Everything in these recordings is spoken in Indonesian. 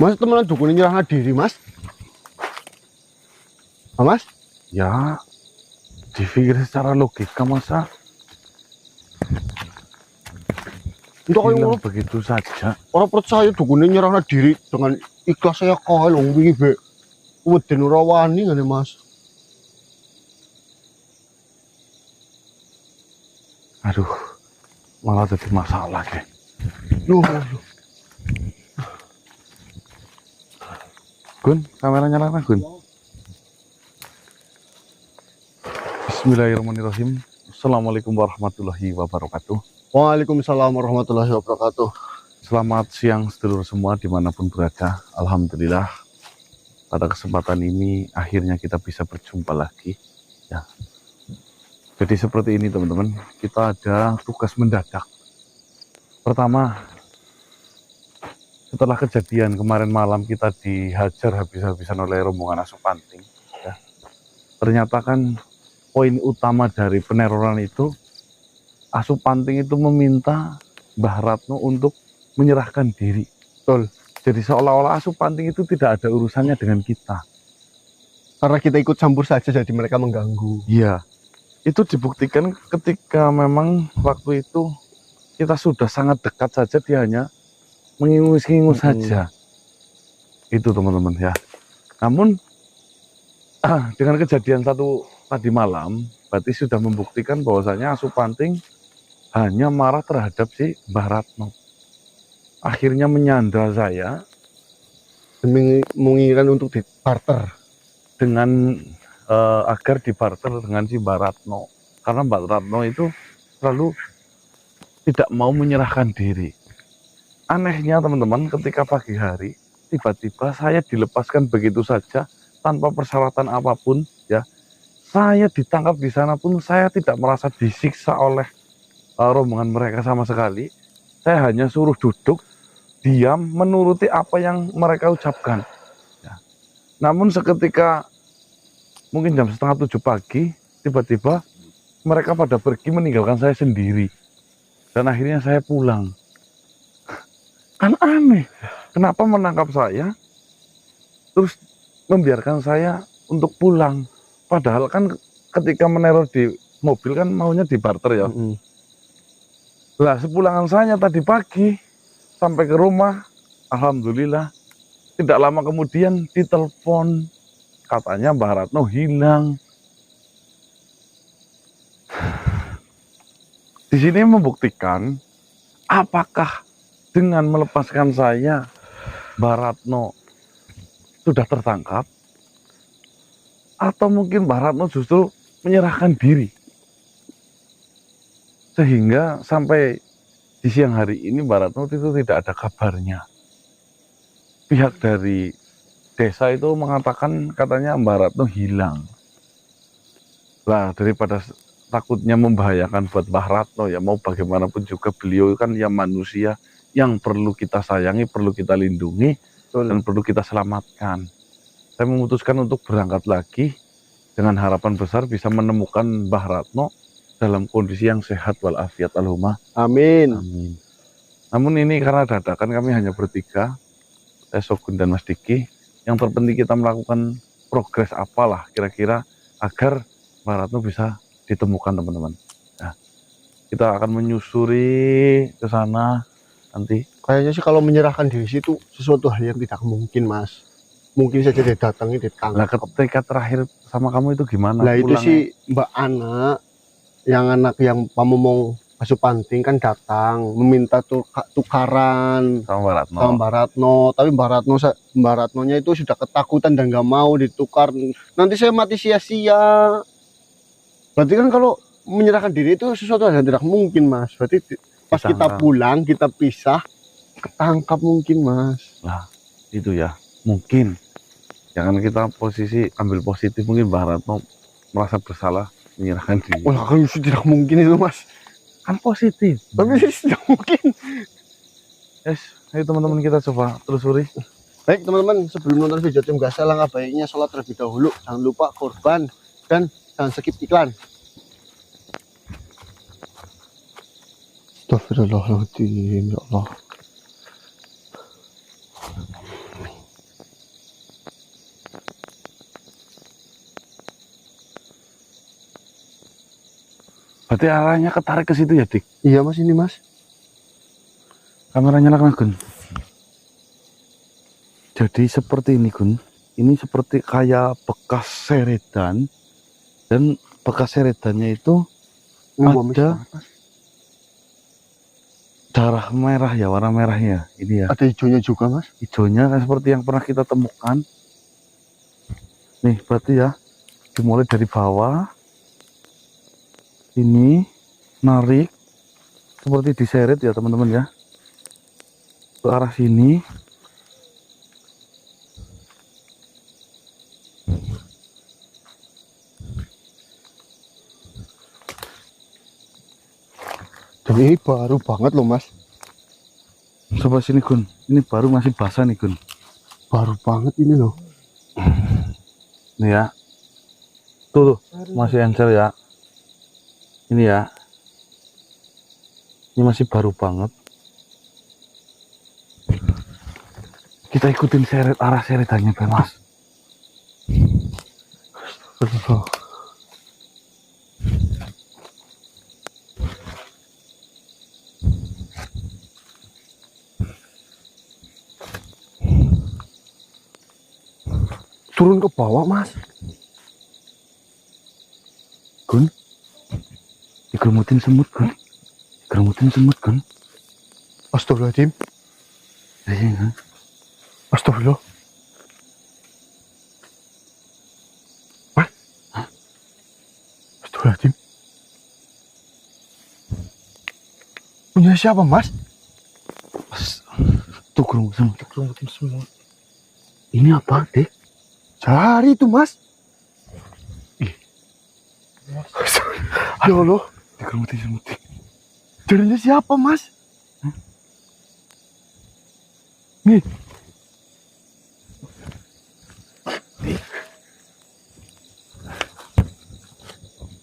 Mas temenan dukune nyerahna diri, Mas. Ah, Mas? Ya, dipikir secara logika masa Untuk kayak hilang ngono begitu saja. ora percaya dukune nyerahna diri dengan ikhlas saya kae lho wingi be. Weden ora wani ngene, Mas. Aduh, malah jadi masalah kayak. Loh, Gun, kameranya nyala Gun. Bismillahirrahmanirrahim. Assalamualaikum warahmatullahi wabarakatuh. Waalaikumsalam warahmatullahi wabarakatuh. Selamat siang sedulur semua dimanapun berada. Alhamdulillah pada kesempatan ini akhirnya kita bisa berjumpa lagi ya. Jadi seperti ini teman-teman, kita ada tugas mendadak. Pertama, setelah kejadian kemarin malam kita dihajar habis-habisan oleh rombongan asup panting ya. Ternyata kan poin utama dari peneroran itu, asup panting itu meminta Mbah Ratno untuk menyerahkan diri. Betul. Jadi seolah-olah asup panting itu tidak ada urusannya dengan kita. Karena kita ikut campur saja jadi mereka mengganggu. Iya, itu dibuktikan ketika memang waktu itu kita sudah sangat dekat saja, dia hanya mengingus-ingus saja. Itu teman-teman ya. Namun dengan kejadian satu tadi malam, berarti sudah membuktikan bahwasanya asup panting hanya marah terhadap si Mbah Ratno. Akhirnya menyandra saya Menginginkan untuk dibarter dengan agar dibarter dengan si Mbah Ratno. Karena Mbah Ratno itu selalu tidak mau menyerahkan diri. Anehnya teman-teman, ketika pagi hari tiba-tiba saya dilepaskan begitu saja tanpa persyaratan apapun ya. Saya ditangkap di sana pun saya tidak merasa disiksa oleh rombongan mereka sama sekali. Saya hanya suruh duduk, diam, menuruti apa yang mereka ucapkan ya. Namun seketika mungkin jam 6:30 pagi, tiba-tiba mereka pada pergi meninggalkan saya sendiri. Dan akhirnya saya pulang. Kan aneh, kenapa menangkap saya, terus membiarkan saya untuk pulang. Padahal kan ketika meneror di mobil kan maunya dibarter ya. Lah sepulangan saya tadi pagi, sampai ke rumah, alhamdulillah, tidak lama kemudian ditelepon. Katanya Mbah Ratno hilang. Di sini membuktikan apakah dengan melepaskan saya Mbah Ratno sudah tertangkap, atau mungkin Mbah Ratno justru menyerahkan diri. Sehingga sampai di siang hari ini Mbah Ratno itu tidak ada kabarnya. Pihak dari desa itu mengatakan katanya Mbah Ratno hilang. Lah daripada takutnya membahayakan buat Mbah Ratno ya, mau bagaimanapun juga beliau kan ya manusia yang perlu kita sayangi, perlu kita lindungi, dan perlu kita selamatkan. Saya memutuskan untuk berangkat lagi dengan harapan besar bisa menemukan Mbah Ratno dalam kondisi yang sehat walafiat. Allahumma Amin. amin. Namun ini karena dadakan kami hanya bertiga, saya Sogun dan Mas Diki. Yang terpenting kita melakukan progres apalah kira-kira agar Mbah Ratno bisa ditemukan teman-teman. Nah, kita akan menyusuri ke sana nanti. Kayaknya sih kalau menyerahkan diri itu sesuatu hal yang tidak mungkin, Mas. Mungkin saja dia datangi, ditangkap. Lah ketika terakhir sama kamu itu gimana? Lah itu Pulangnya? sih Mbak anak yang pamomong asup panting kan datang meminta tukaran Sama Mbah Ratno. sama Mbak Ratno, tapi Mbak Ratnonya itu sudah ketakutan dan nggak mau ditukar. Nanti saya mati sia-sia. Berarti kan kalau menyerahkan diri itu sesuatu yang tidak mungkin, Mas. Berarti pas kita pulang, kita pisah, ketangkap mungkin, Mas. Lah itu ya, mungkin jangan kita posisi ambil positif, mungkin Mbah Ratno merasa bersalah menyerahkan diri. Wah, kan tidak mungkin itu, Mas. Kan positif. Tapi tidak mungkin. Yes, ayo teman-teman kita coba telusuri. Baik teman-teman, sebelum nonton video tim gas, langkah baiknya sholat terlebih dahulu. Jangan lupa korban dan jangan skip iklan. Astagfirullahaladzim, ya Allah. Berarti arahnya ketarik ke situ ya, Dik? Iya mas, ini mas. Kameranya nyalakan, Gun. Jadi seperti ini, Gun. Ini seperti kayak bekas seredan. Dan bekas seredannya itu ada darah merah ya, warna merahnya. Ini ya. Ada hijaunya juga mas. Hijaunya kan seperti yang pernah kita temukan. Nih, berarti ya. Dimulai dari bawah. Ini narik. Seperti diseret ya, teman-teman ya. Ke arah sini. Dan ini baru banget loh mas. Coba sini, Gun. Ini baru masih basah nih, Gun. Baru banget ini loh. Nih ya. Tuh, masih encer ya. Ini ya. Ini masih baru banget. Kita ikutin arah seretannya, Mas. Betul. Turun ke bawah mas. Gun, dikeremutin semut, Gun. Dikeremutin semut, Gun. Astagfirullahaladzim. Iya, Astagfirullah. Mas? Astagfirullahaladzim. Punya siapa mas? Tuh, keremutin semut. Ini apa, Dek? Cari itu mas. Ya Allah. Dikeremutin semut. Jarinya siapa mas? Nih.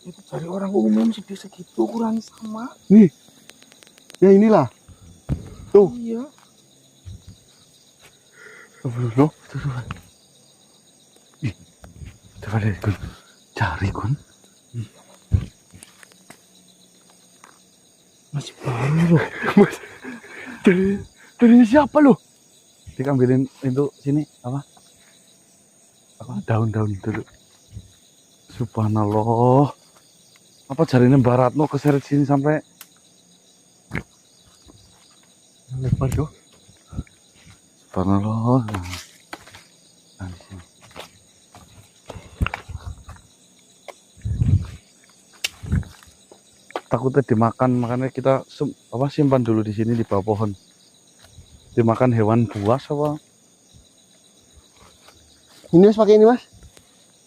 Itu cari orang umum sih segitu kurang sama. Nih. Ya inilah. Tuh. Iya. Astagfirullah. Coba deh, Gun. Cari, Gun. Masih baru loh. Mas. Jarinya siapa loh? Diambilin itu sini apa daun-daun dulu. Subhanallah, apa jarinya Mbak Ratno keseret sini sampai Lebar yo. Subhanallah. Nah, di sini. Takutnya dimakan, makanya kita simpan dulu di sini di bawah pohon. Dimakan hewan buas apa? Ini mas pakai ini mas.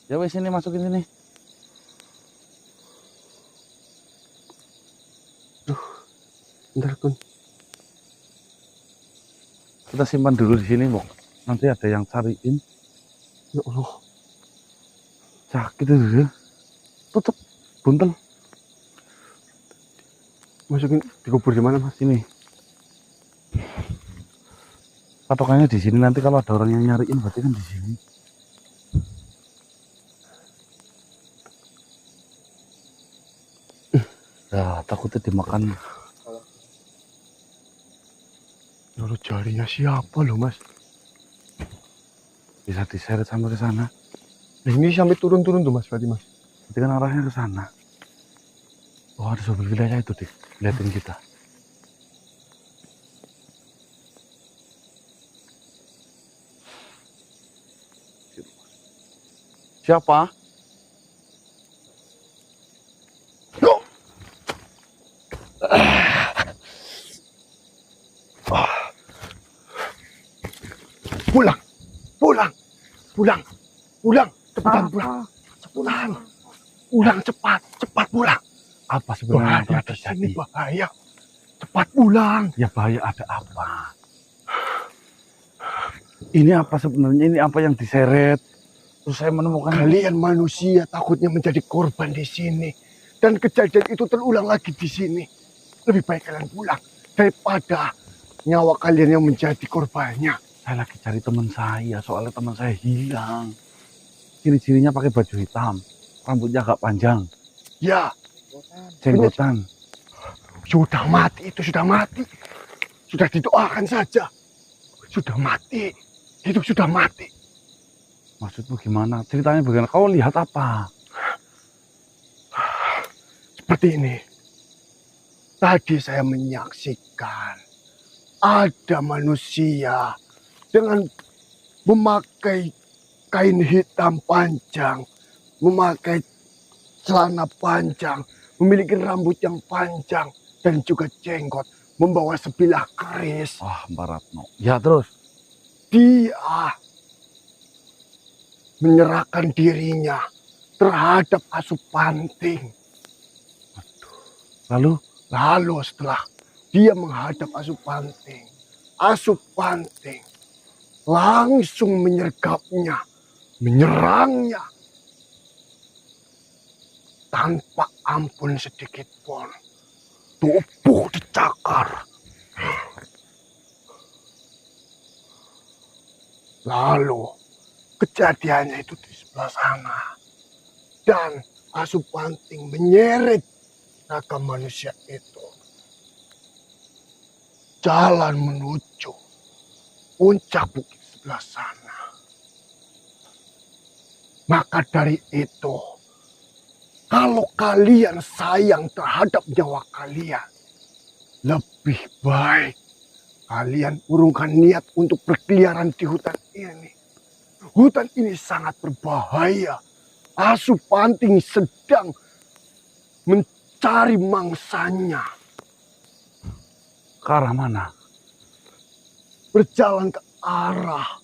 Ya wes, ini masukin sini. Bentar Kun. Kita simpan dulu di sini, Bok. Nanti ada yang cariin. Ya Allah. Sakit itu ya. Tutup, buntel. Masukin dikubur di mana mas? Sini. Patokannya di sini, nanti kalau ada orang yang nyariin berarti kan di sini. Ya, takutnya dimakan. Lalu jarinya siapa loh mas? Bisa diseret sampai ke sana. Ini sampai turun-turun tuh mas berarti mas. Berarti kan arahnya ke sana. Oh, ada sebuah wilayah itu, Dik. Lihatin kita. Siapa? Pulang, pulang, pulang, pulang, cepetan pulang, cepetan, pulang cepat, cepat pulang. Apa sebenarnya yang telah Bahaya di terjadi? sini bahaya, cepat pulang. Ya bahaya, ada apa? Ini apa sebenarnya? Ini apa yang diseret? Terus saya menemukan Kalian manusia takutnya menjadi korban di sini dan kejadian itu terulang lagi di sini. Lebih baik kalian pulang daripada nyawa kalian yang menjadi korbannya. saya lagi cari teman saya, soalnya teman saya hilang. Ciri-cirinya pakai baju hitam, rambutnya agak panjang. Ya, Jenggotan. Sudah mati, itu sudah mati. Sudah didoakan saja. Sudah mati. Itu sudah mati. Maksudmu gimana? Ceritanya bagaimana? Kau lihat apa? Seperti ini. Tadi saya menyaksikan ada manusia dengan memakai kain hitam panjang, memakai celana panjang, memiliki rambut yang panjang dan juga jenggot, membawa sebilah keris. Wah, Mbak Ratno. Ya terus. Dia menyerahkan dirinya terhadap Asupanting. Lalu Setelah dia menghadap Asupanting, Asupanting langsung menyergapnya, menyerangnya tanpa ampun sedikit pun. Tubuh dicakar. Lalu kejadiannya itu di sebelah sana. Dan Asupanting menyeret naga manusia itu. Jalan menuju puncak bukit sebelah sana. Maka dari itu, kalau kalian sayang terhadap nyawa kalian, lebih baik kalian urungkan niat untuk berkeliaran di hutan ini. Hutan ini sangat berbahaya. Asupanting sedang mencari mangsanya. ke arah mana? Berjalan ke arah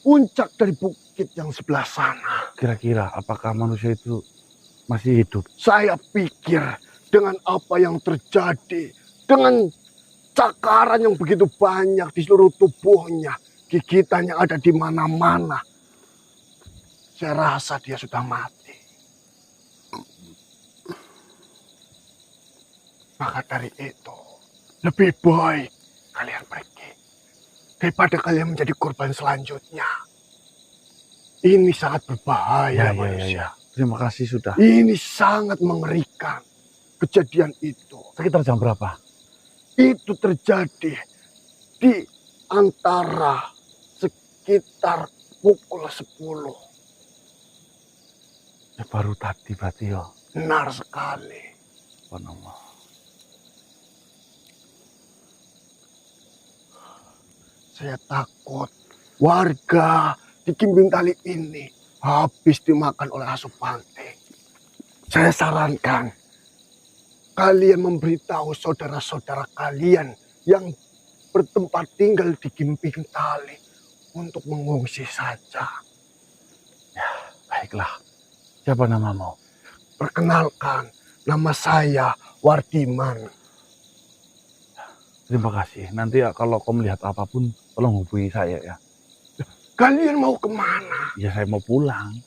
puncak dari bukit yang sebelah sana. Kira-kira apakah manusia itu masih hidup? Saya pikir dengan apa yang terjadi, dengan cakaran yang begitu banyak di seluruh tubuhnya, gigitan yang ada di mana-mana, saya rasa dia sudah mati. Maka dari itu, lebih baik kalian pergi daripada kalian menjadi korban selanjutnya. Ini sangat berbahaya, manusia. Terima kasih sudah. Ini sangat mengerikan kejadian itu. Sekitar jam berapa? Itu terjadi di antara sekitar pukul 10. Ya baru tadi berarti ya. Benar sekali. Subhanallah. Saya takut warga di Kimbing Tali ini habis dimakan oleh Asupanting. Saya sarankan kalian memberitahu saudara-saudara kalian yang bertempat tinggal di Kimbing Tali untuk mengungsi saja. Ya, baiklah. Siapa namamu? Perkenalkan, nama saya Wardiman. Terima kasih. Nanti ya kalau kau melihat apapun, tolong hubungi saya ya. Kalian mau kemana? Ya saya mau pulang.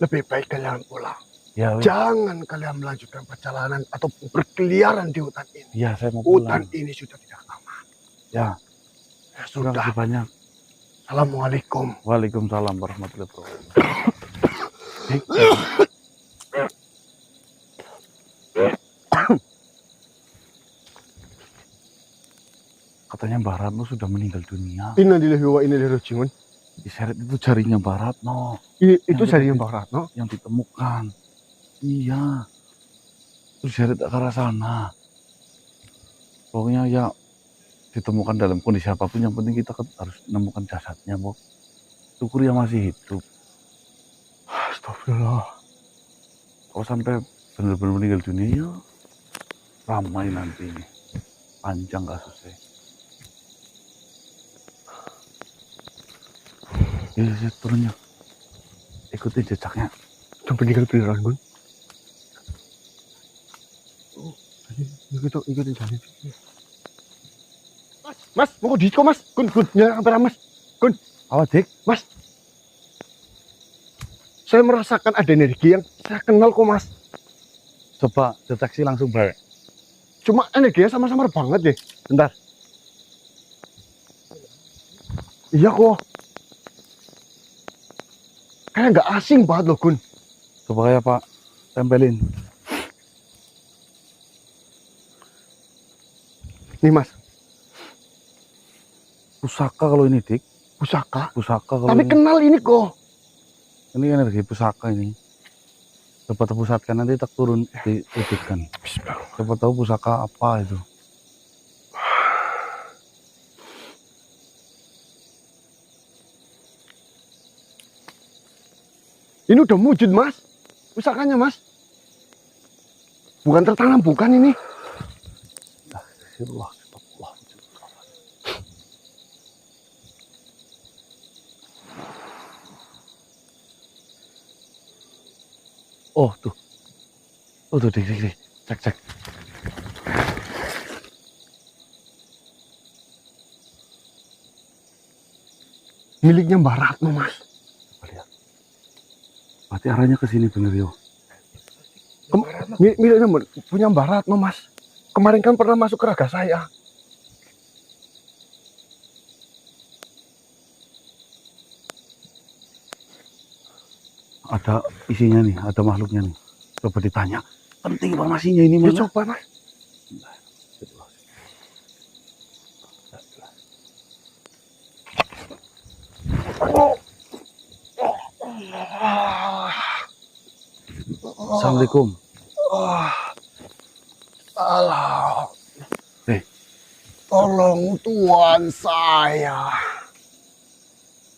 Lebih baik kalian pulang. Ya, Jangan kalian melanjutkan perjalanan atau berkeliaran di hutan ini. ya saya mau pulang. Hutan ini sudah tidak aman. Ya, Ya terima sudah. kasih banyak. Assalamualaikum. Waalaikumsalam warahmatullahi wabarakatuh. Katanya Mbak Ratno sudah meninggal dunia. Innalillahi wa inna ilaihi raji'un. Diseret itu jarinya Mbak Ratno Itu Yang jarinya Mbak Ratno. yang ditemukan. Iya. Terus diseret ke arah sana. Pokoknya ya ditemukan dalam kondisi apapun, yang penting kita harus menemukan jasadnya, Bu. Syukur ya masih hidup. Astagfirullah. Kalau sampai benar-benar meninggal dunia, ramai nanti ini. Panjang kasusnya. Iya, turunnya. Ikutin jejaknya. Sampai meninggal beneran, Gun. Ikutin jalan itu. Mas, mau ke disco, Mas. Gun, nyerang kamera, Mas. Awas, Dik. Mas. Saya merasakan ada energi yang saya kenal kok, Mas. Coba deteksi langsung, Bro. Cuma energinya sama-sama banget deh. Bentar. Iya kok. Kayak nggak asing banget loh, Gun. Coba kayak Pak tempelin. Nih mas, Pusaka kalau ini, Dik. pusaka. Pusaka kalau Tapi ini. kenal ini kok. Ini energi pusaka ini. Coba terpusatkan, nanti tak turun diwujudkan. Siapa tahu pusaka apa itu. Ini udah wujud mas, pusakanya mas. Bukan tertanam, bukan ini. Astagfirullah. Oh tuh, oh tuh, dik, cek. Miliknya Mbak Ratno mas. Coba lihat. Berarti arahnya ke sini bener yo. Miliknya punya Mbak Ratno mas. Kemarin kan pernah masuk ke raga saya. Ada isinya nih, ada makhluknya nih. Coba ditanya. Penting informasinya ini Ya mas. coba mas. Assalamualaikum. Salah. Eh. Tolong Tuhan saya.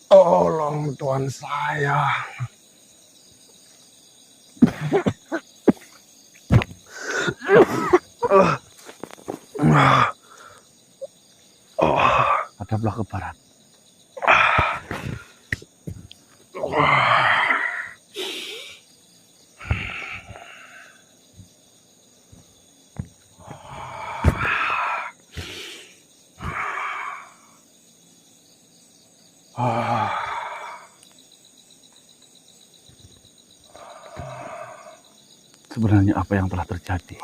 Tolong Tuhan saya. Hadaplah ke barat. Sebenarnya apa yang telah terjadi?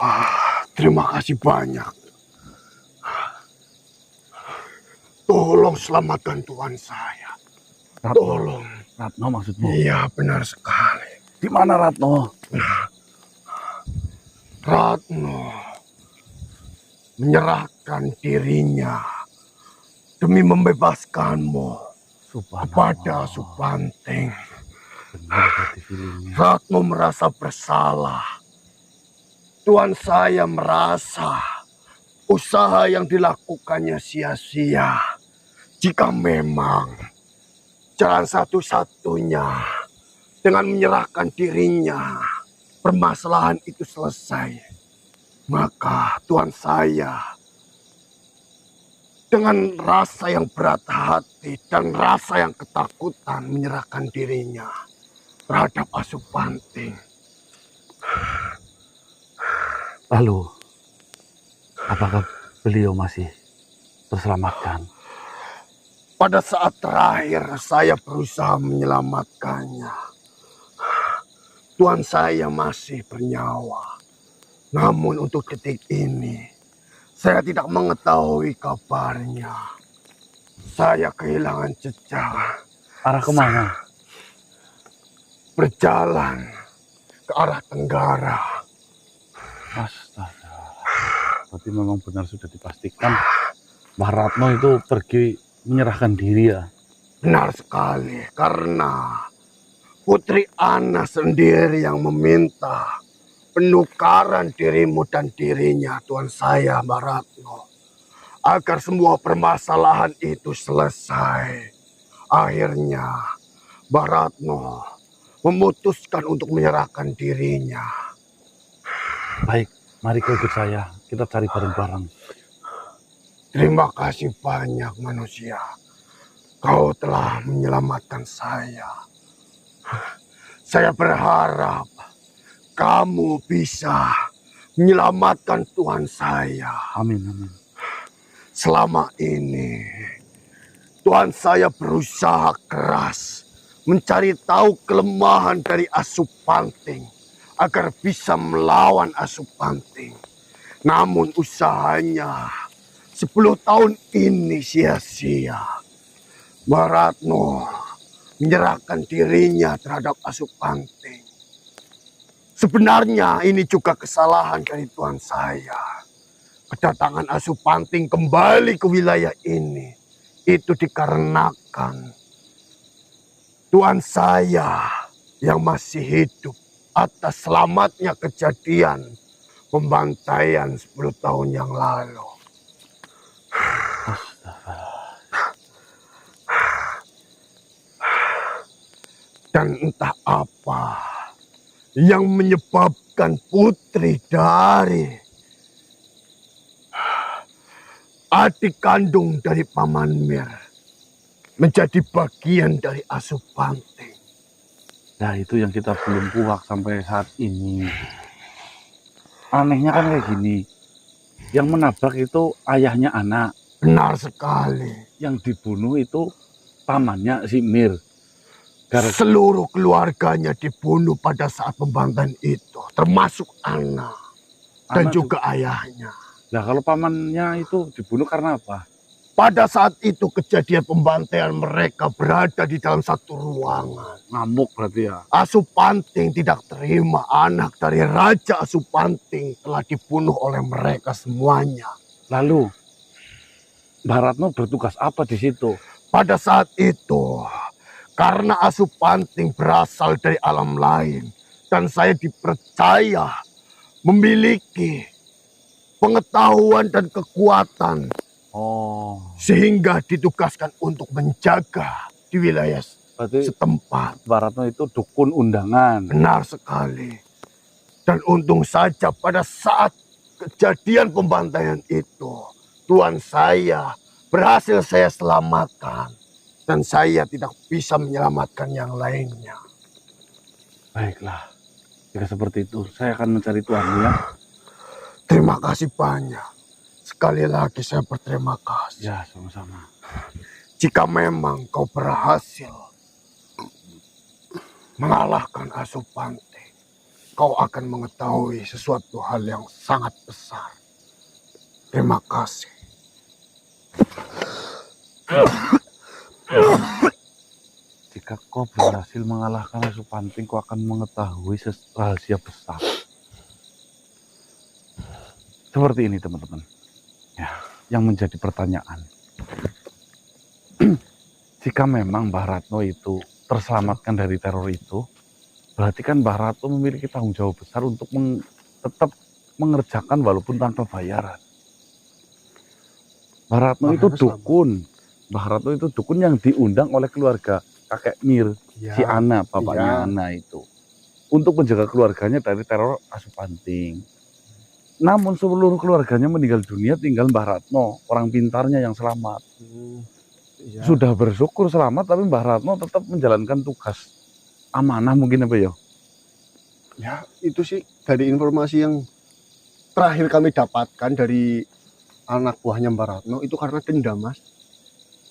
Terima kasih banyak. Tolong selamatkan Tuhan saya. Ratno, Tolong. Ratno maksudmu? Iya benar sekali. Di mana Ratno? Ratno menyerahkan dirinya demi membebaskanmu kepada Supanting. Benar berarti filmnya. Ratno merasa bersalah. Tuan saya merasa usaha yang dilakukannya sia-sia. Jika memang jalan satu-satunya dengan menyerahkan dirinya, permasalahan itu selesai, maka Tuan saya dengan rasa yang berat hati dan rasa yang ketakutan menyerahkan dirinya terhadap Asupanting. Lalu, apakah beliau masih terselamatkan? Pada saat terakhir saya berusaha menyelamatkannya. Tuan saya masih bernyawa. Namun untuk detik ini, saya tidak mengetahui kabarnya. Saya kehilangan jejak. Arah kemana? Berjalan ke arah tenggara. Astaga. Berarti memang benar sudah dipastikan Mbah Ratno itu pergi menyerahkan diri ya. Benar sekali, karena Putri Ana sendiri yang meminta penukaran dirimu dan dirinya, Tuan saya, Mbak Ratno, agar semua permasalahan itu selesai. Akhirnya, Mbak Ratno memutuskan untuk menyerahkan dirinya. Baik, mari kau ikut saya. Kita cari bareng-bareng. Terima kasih banyak manusia. Kau telah menyelamatkan saya. Saya berharap kamu bisa menyelamatkan Tuhan saya. Amin, amin. Selama ini Tuhan saya berusaha keras mencari tahu kelemahan dari Asupanting agar bisa melawan Asupanting. Namun usahanya 10 tahun ini sia-sia. Mbah Ratno menyerahkan dirinya terhadap Asupanting. Sebenarnya ini juga kesalahan dari Tuan saya. Kedatangan Asupanting kembali ke wilayah ini itu dikarenakan Tuan saya yang masih hidup atas selamatnya kejadian pembantaian 10 tahun yang lalu. Dan entah apa yang menyebabkan putri dari adik kandung dari Paman Mir menjadi bagian dari Asupanting. Nah, itu yang kita belum puak sampai saat ini. Anehnya kan kayak gini. Yang menabrak itu ayahnya anak. Benar sekali. Yang dibunuh itu pamannya si Mir. Seluruh keluarganya dibunuh pada saat pembantaian itu, termasuk anak dan juga ayahnya. Nah, kalau pamannya itu dibunuh karena apa? Pada saat itu kejadian pembantaian mereka berada di dalam satu ruangan. Ngamuk berarti ya? Asupanting tidak terima anak dari Raja Asupanting telah dibunuh oleh mereka semuanya. Lalu, Mbah Ratno bertugas apa di situ? Pada saat itu, karena Asupanting berasal dari alam lain dan saya dipercaya memiliki pengetahuan dan kekuatan. Oh, Sehingga ditugaskan untuk menjaga di wilayah berarti setempat. Mbah Ratno itu dukun undangan. Benar sekali. Dan untung saja pada saat kejadian pembantaian itu, Tuan saya berhasil saya selamatkan. Dan saya tidak bisa menyelamatkan yang lainnya. Baiklah, jika seperti itu, saya akan mencari tuanmu ya. Terima kasih banyak. Sekali lagi saya berterima kasih. Ya, sama-sama. Jika memang kau berhasil mengalahkan Asupanting, kau akan mengetahui sesuatu hal yang sangat besar. Terima kasih. Jika kau berhasil mengalahkan Asupanting, kau akan mengetahui rahasia besar. Seperti ini teman-teman. Ya, yang menjadi pertanyaan. Jika memang Mbah Ratno itu terselamatkan dari teror itu, berarti kan Mbah Ratno memiliki tanggung jawab besar untuk tetap mengerjakan walaupun tanpa bayaran. Mbah Ratno itu dukun. Mbah Ratno itu dukun yang diundang oleh keluarga kakek Mir, Ya, si Ana, bapaknya ya. Ana itu, untuk menjaga keluarganya dari teror Asupanting. Namun seluruh keluarganya meninggal dunia, tinggal Mbah Ratno, orang pintarnya yang selamat. Ya. Sudah bersyukur selamat, tapi Mbah Ratno tetap menjalankan tugas amanah mungkin apa ya? Ya, itu sih dari informasi yang terakhir kami dapatkan dari anak buahnya Mbah Ratno itu karena dendam, Mas.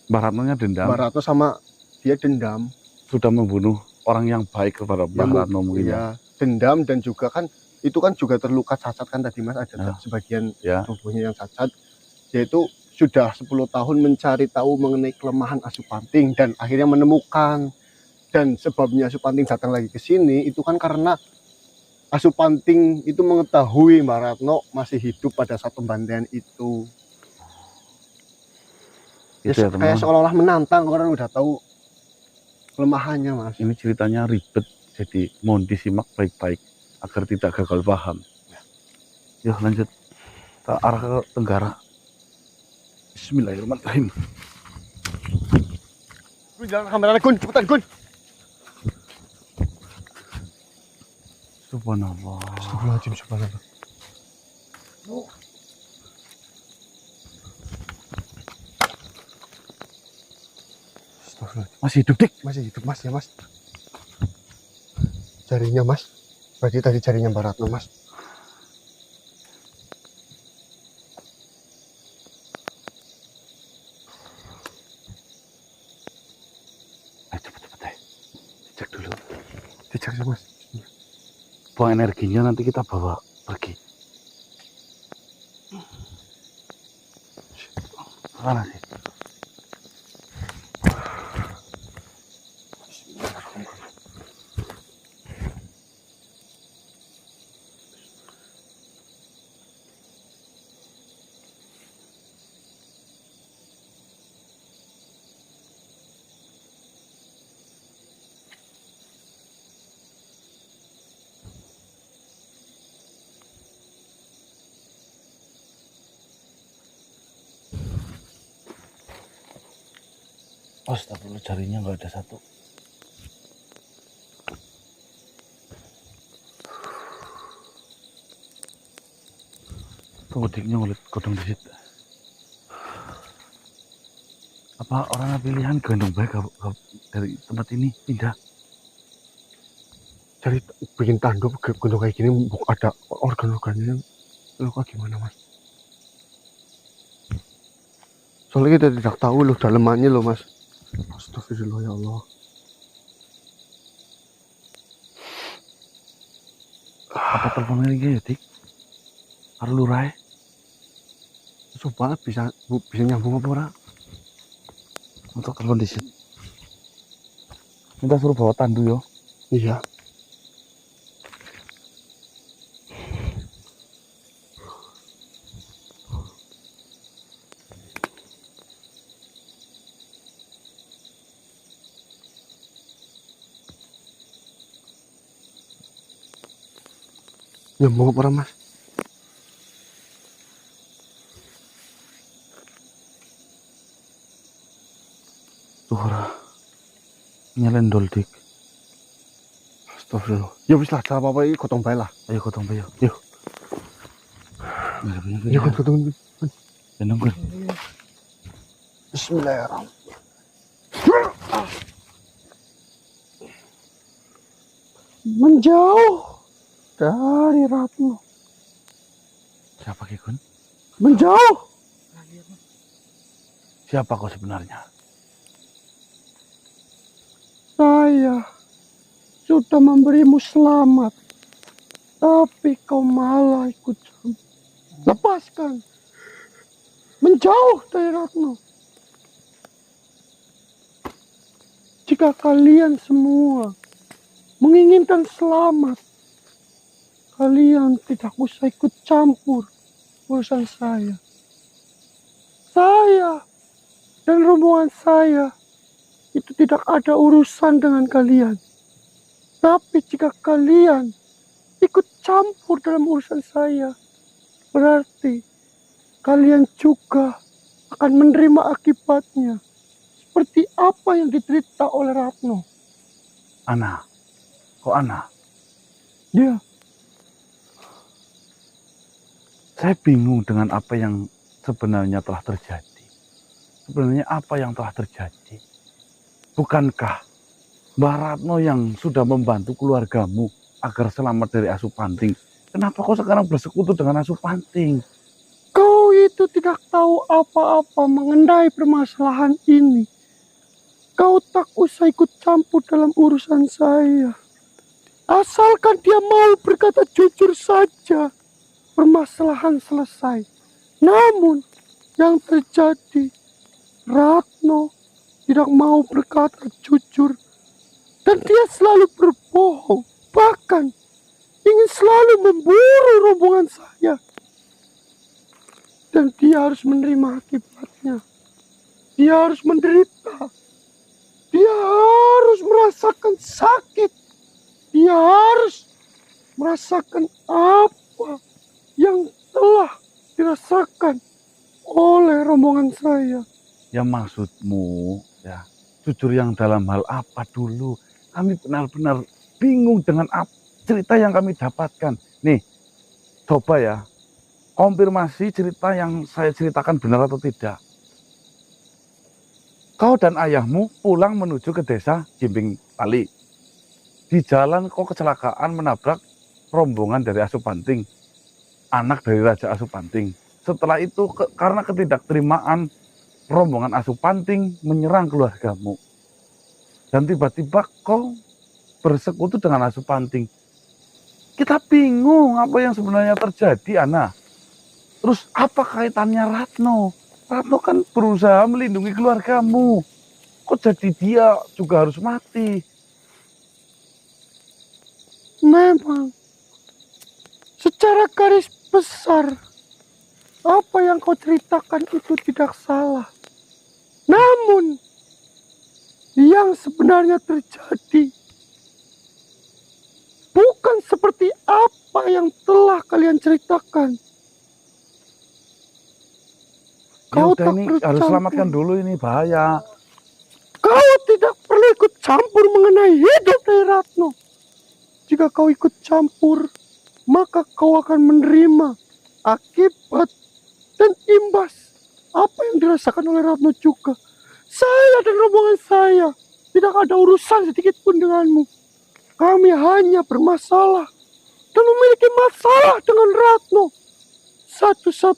Mbah Ratnonya dendam. Mbah Ratno sama dia dendam. Sudah membunuh orang yang baik kepada Mbah Ratno mungkin ya. Dendam dan juga kan itu kan juga terluka cacat kan tadi Mas, ada Ya. sebagian Ya. tubuhnya yang cacat. Yaitu sudah 10 tahun mencari tahu mengenai kelemahan Asupanting dan akhirnya menemukan. Dan sebabnya Asupanting datang lagi ke sini itu kan karena Asupanting itu mengetahui Mbah Ratno masih hidup pada saat pembantaian itu. Ya, Itu ya, kayak teman-teman. seolah-olah menantang, orang udah tahu kelemahannya, Mas. Ini ceritanya ribet, jadi mohon disimak baik-baik agar tidak gagal paham. Yuk lanjut, kita arah ke tenggara. Bismillahirrahmanirrahim. Jangan kameranya Gun, cepetan Gun. Subhanallah. Astagfirullahaladzim, subhanallah. Astagfirullah. Masih hidup, Dik? Masih hidup, Mas, ya, Mas. Jarinya, Mas. Berarti tadi jarinya Mbah Ratno, Mas. Cepet-cepet deh. Cek dulu. Dicek sih, Mas. Buang energinya nanti kita bawa pergi. Mana sih? Astagfirullah, jarinya nggak ada satu. Tunggu diknya ngulit godong di situ. Apa orang pilihan gendong baik dari tempat ini pindah? Cari bikin tanduk gunung kayak gini ada organ-organnya luka gimana mas? Soalnya kita tidak tahu loh dalemannya loh mas. Astagfirullah ya Allah. Apa teleponnya lagi ya Dik? Harus lurai. Coba bisa nyambung apa ora? Untuk telepon di situ. Minta suruh bawa tandu yo. Iya. Nyambung apa ora mas? Tuh ora. Nyelendol Dik. Astagfirullah. Ya wis lah, cara apa iki gotong bae lah. Ayo gotong bae yo. Yuk. Ya gotong. Gendong kan. Bismillahirrahmanirrahim. Menjauh dari Ratno. Siapa Ki Gun? Menjauh. Siapa kau sebenarnya? Saya sudah memberimu selamat, tapi kau malah ikut campur. Lepaskan. Menjauh dari Ratno. Jika kalian semua menginginkan selamat, kalian tidak usah ikut campur urusan saya. Saya dan rombongan saya itu tidak ada urusan dengan kalian. Tapi jika kalian ikut campur dalam urusan saya, berarti kalian juga akan menerima akibatnya. Seperti apa yang diderita oleh Ratno. Ana. Kok Ana? Dia. Saya bingung dengan apa yang sebenarnya telah terjadi. Sebenarnya apa yang telah terjadi? Bukankah Mbah Ratno yang sudah membantu keluargamu agar selamat dari Asupanting? Kenapa kau sekarang bersekutu dengan Asupanting? Kau itu tidak tahu apa-apa mengenai permasalahan ini. Kau tak usah ikut campur dalam urusan saya. Asalkan dia mau berkata jujur saja, permasalahan selesai. Namun yang terjadi, Ratno tidak mau berkata jujur dan dia selalu berbohong, bahkan ingin selalu memburu rombongan saya. Dan dia harus menerima akibatnya. Dia harus menderita. Dia harus merasakan sakit. Dia harus merasakan apa yang telah dirasakan oleh rombongan saya. Ya maksudmu, ya jujur yang dalam hal apa dulu? Kami benar-benar bingung dengan cerita yang kami dapatkan. Nih, coba ya, konfirmasi cerita yang saya ceritakan benar atau tidak. Kau dan ayahmu pulang menuju ke desa Jimbing Pali. Di jalan kau kecelakaan menabrak rombongan dari Asupanting, anak dari Raja Asupanting. Setelah itu karena ketidakterimaan, rombongan Asupanting menyerang keluargamu. Dan tiba-tiba kau bersekutu dengan Asupanting. Kita bingung apa yang sebenarnya terjadi, Ana. Terus apa kaitannya Ratno? Ratno kan berusaha melindungi keluargamu. Kok jadi dia juga harus mati? Memang, secara garis besar, apa yang kau ceritakan itu tidak salah. Namun, yang sebenarnya terjadi bukan seperti apa yang telah kalian ceritakan. Ya udah ini harus selamatkan dulu, ini bahaya. campur mengenai hidup dari Ratno. Jika kau ikut campur, maka kau akan menerima akibat dan imbas apa yang dirasakan oleh Ratno juga. Saya dan rombongan saya tidak ada urusan sedikit pun denganmu. Kami hanya bermasalah dan memiliki masalah dengan Ratno. Satu-satu